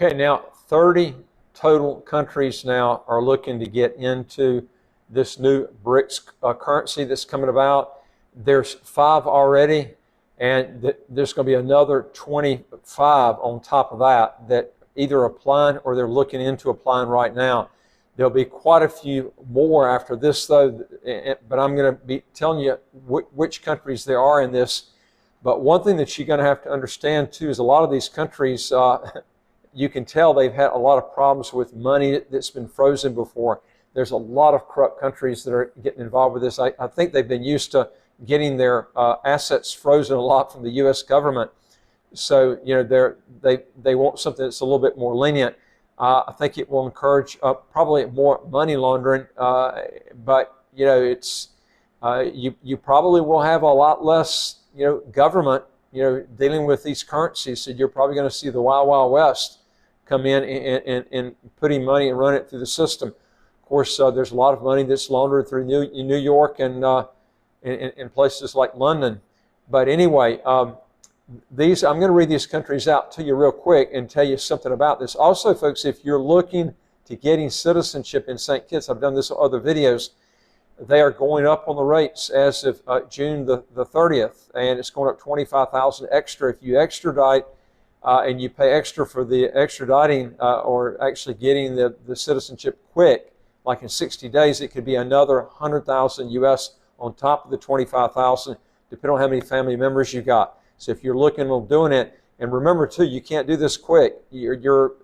Okay, now 30 total countries now are looking to get into this new Brics currency that's coming about. There's 5 already, and there's going to be another 25 on top of that that either applying or they're looking into applying right now. There'll be quite a few more after this, though, but I'm going to be telling you which countries there are in this. But one thing that you're going to have to understand, too, is a lot of these countries, you can tell they've had a lot of problems with money that's been frozen before. There's a lot of corrupt countries that are getting involved with this. I think they've been used to getting their assets frozen a lot from the U.S. government. So, you know, they want something that's a little bit more lenient. I think it will encourage probably more money laundering, but, you know, it's you probably will have a lot less, you know, government, you know, dealing with these currencies. So you're probably going to see the Wild Wild West come in and putting money and run it through the system. Of course, there's a lot of money that's laundered through New York and in places like London. But anyway, I'm going to read these countries out to you real quick and tell you something about this. Also, folks, if you're looking to getting citizenship in St. Kitts, I've done this in other videos, they are going up on the rates as of June the 30th, and it's going up 25,000 extra if you extradite, and you pay extra for the extraditing or actually getting the citizenship quick. Like in 60 days, it could be another 100,000 US on top of the 25,000, depending on how many family members you got. So if you're looking at doing it, and remember too, you can't do this quick. You're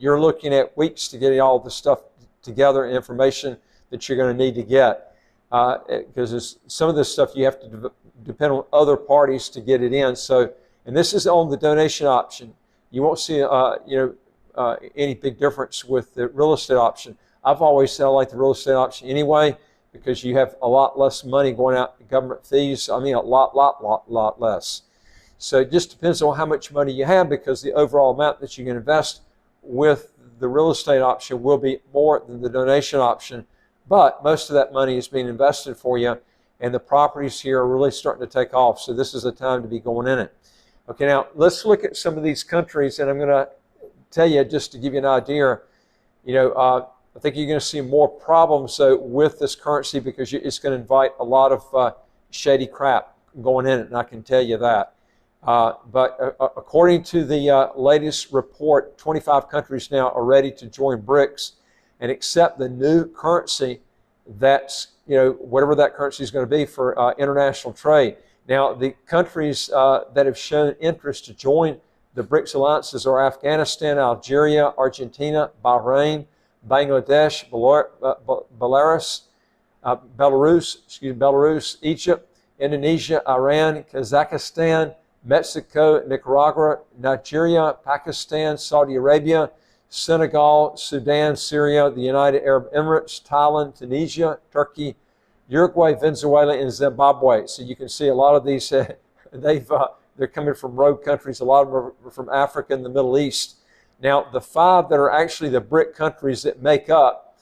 looking at weeks to get all the stuff together, information that you're going to need to get, because some of this stuff you have to depend on other parties to get it in. So, and this is on the donation option. You won't see any big difference with the real estate option. I've always said I like the real estate option anyway, because you have a lot less money going out in government fees. I mean, a lot less. So it just depends on how much money you have, because the overall amount that you can invest with the real estate option will be more than the donation option. But most of that money is being invested for you, and the properties here are really starting to take off. So this is the time to be going in it. Okay, now let's look at some of these countries, and I'm going to tell you, just to give you an idea, you know, I think you're going to see more problems with this currency, because it's going to invite a lot of shady crap going in it, and I can tell you that. But according to the latest report, 25 countries now are ready to join Brics and accept the new currency that's, you know, whatever that currency is going to be for international trade. Now, the countries that have shown interest to join the Brics alliances are Afghanistan, Algeria, Argentina, Bahrain, Bangladesh, Belarus, Egypt, Indonesia, Iran, Kazakhstan, Mexico, Nicaragua, Nigeria, Pakistan, Saudi Arabia, Senegal, Sudan, Syria, the United Arab Emirates, Thailand, Tunisia, Turkey, Uruguay, Venezuela, and Zimbabwe. So you can see a lot of these, they're coming from rogue countries. A lot of them are from Africa and the Middle East. Now, the 5 that are actually the BRIC countries that make up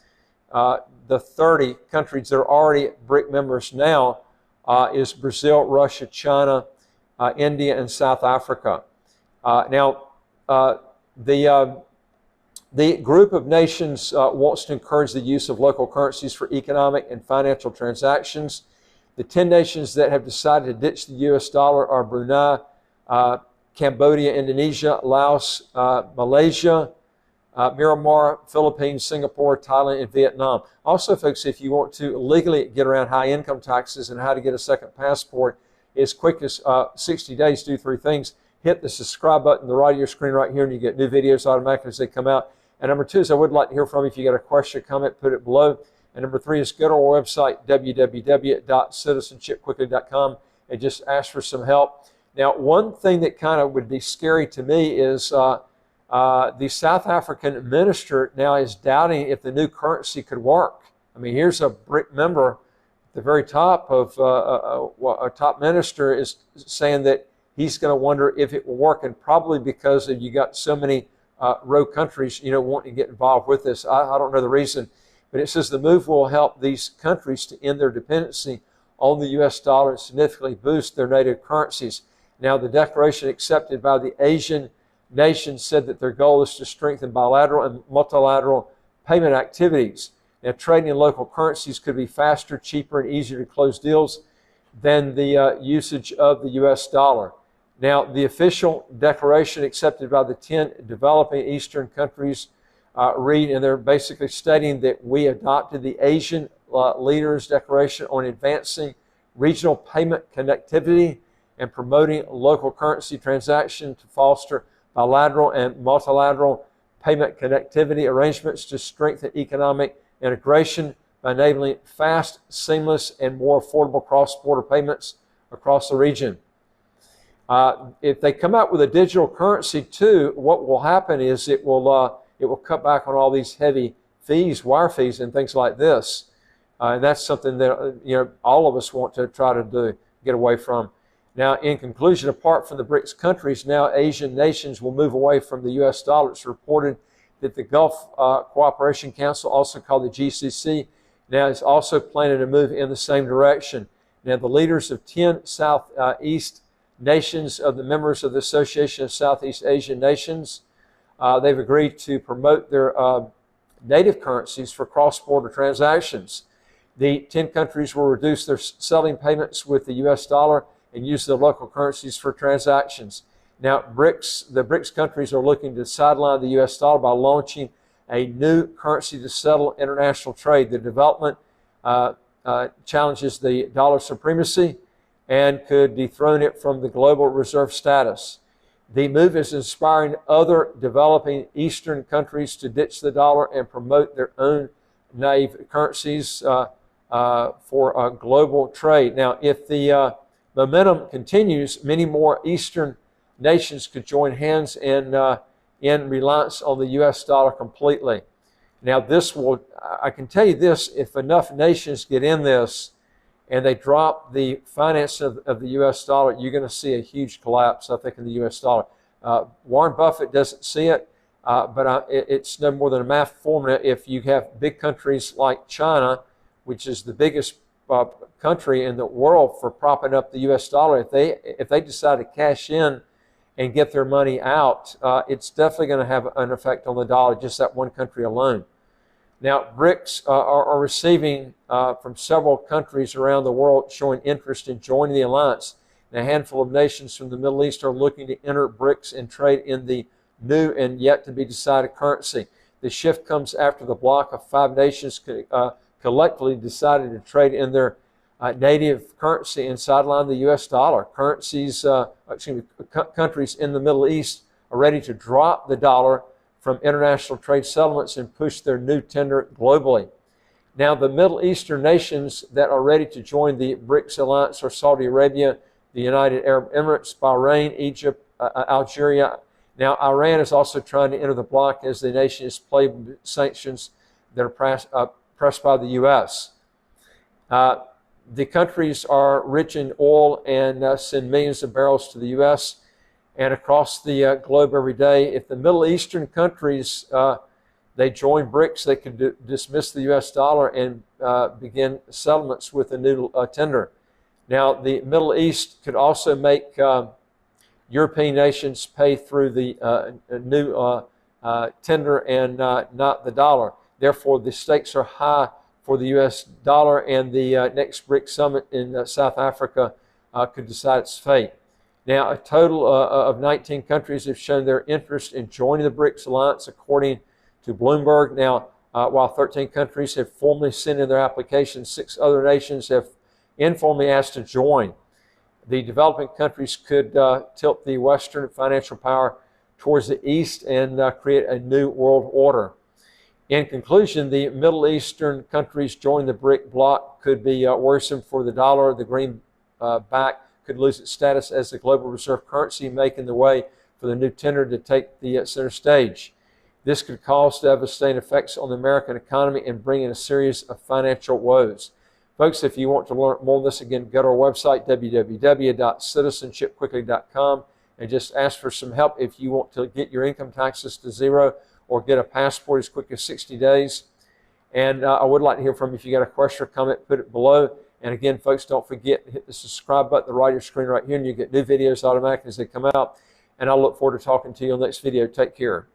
the 30 countries that are already BRIC members now is Brazil, Russia, China, India, and South Africa. The group of nations wants to encourage the use of local currencies for economic and financial transactions. The 10 nations that have decided to ditch the US dollar are Brunei, Cambodia, Indonesia, Laos, Malaysia, Myanmar, Philippines, Singapore, Thailand, and Vietnam. Also, folks, if you want to legally get around high income taxes and how to get a second passport as quick as 60 days, do 3 things. Hit the subscribe button on the right of your screen right here, and you get new videos automatically as they come out. And number 2 is I would like to hear from you. If you got a question or comment, put it below. And number 3 is go to our website, www.citizenshipquickly.com, and just ask for some help. Now, one thing that kind of would be scary to me is the South African minister now is doubting if the new currency could work. I mean, here's a BRIC member at the very top of a top minister is saying that he's going to wonder if it will work, and probably because you got so many rogue countries, you know, wanting to get involved with this. I don't know the reason, but it says the move will help these countries to end their dependency on the US dollar and significantly boost their native currencies. Now, the declaration accepted by the Asian nations said that their goal is to strengthen bilateral and multilateral payment activities. Now, trading in local currencies could be faster, cheaper, and easier to close deals than the usage of the US dollar. Now, the official declaration accepted by the 10 developing Eastern countries read, and they're basically stating that we adopted the Asian Leaders Declaration on advancing regional payment connectivity and promoting local currency transactions to foster bilateral and multilateral payment connectivity arrangements to strengthen economic integration by enabling fast, seamless, and more affordable cross-border payments across the region. If they come out with a digital currency too, what will happen is it will cut back on all these heavy fees, wire fees, and things like this. And that's something that all of us want to try to get away from. Now, in conclusion, apart from the BRICS countries, now Asian nations will move away from the US dollar. It's reported that the Gulf Cooperation Council, also called the GCC, now is also planning to move in the same direction. Now, the leaders of 10 Southeast nations of the members of the Association of Southeast Asian Nations, they've agreed to promote their native currencies for cross-border transactions. The 10 countries will reduce their selling payments with the US dollar and use their local currencies for transactions. Now, the BRICS countries are looking to sideline the US dollar by launching a new currency to settle international trade. The development challenges the dollar supremacy and could dethrone it from the global reserve status. The move is inspiring other developing Eastern countries to ditch the dollar and promote their own native currencies for global trade. Now, if the momentum continues, many more Eastern nations could join hands in reliance on the US dollar completely. Now, I can tell you this, if enough nations get in this and they drop the finance of the US dollar, you're going to see a huge collapse, I think, in the US dollar. Warren Buffett doesn't see it, but it's no more than a math formula. If you have big countries like China, which is the biggest country in the world for propping up the US dollar, if they decide to cash in and get their money out, it's definitely going to have an effect on the dollar, just that one country alone. Now, BRICS are receiving from several countries around the world showing interest in joining the alliance. And a handful of nations from the Middle East are looking to enter BRICS and trade in the new and yet to be decided currency. The shift comes after the bloc of 5 nations collectively decided to trade in their native currency and sideline the US dollar. Countries in the Middle East are ready to drop the dollar from international trade settlements and push their new tender globally. Now, the Middle Eastern nations that are ready to join the BRICS alliance are Saudi Arabia, the United Arab Emirates, Bahrain, Egypt, Algeria. Now, Iran is also trying to enter the bloc as the nation is plagued with sanctions that are pressed by the U.S. The countries are rich in oil and send millions of barrels to the U.S. and across the globe every day. If the Middle Eastern countries, they join BRICS, they could dismiss the US dollar and begin settlements with a new tender. Now, the Middle East could also make European nations pay through the new tender and not the dollar. Therefore, the stakes are high for the US dollar, and the next BRICS summit in South Africa could decide its fate. Now, a total of 19 countries have shown their interest in joining the BRICS alliance, according to Bloomberg. Now, while 13 countries have formally sent in their applications, 6 other nations have informally asked to join. The developing countries could tilt the Western financial power towards the East and create a new world order. In conclusion, the Middle Eastern countries joining the BRIC bloc could be worrisome for the dollar. The greenback could lose its status as the global reserve currency, making the way for the new tender to take the center stage. This could cause devastating effects on the American economy and bring in a series of financial woes. Folks, if you want to learn more on this, again, go to our website, www.citizenshipquickly.com, and just ask for some help if you want to get your income taxes to 0 or get a passport as quick as 60 days. And I would like to hear from you. If you got a question or comment, put it below. And again, folks, don't forget, hit the subscribe button at the right of your screen right here, and you get new videos automatically as they come out. and I look forward to talking to you on the next video. Take care.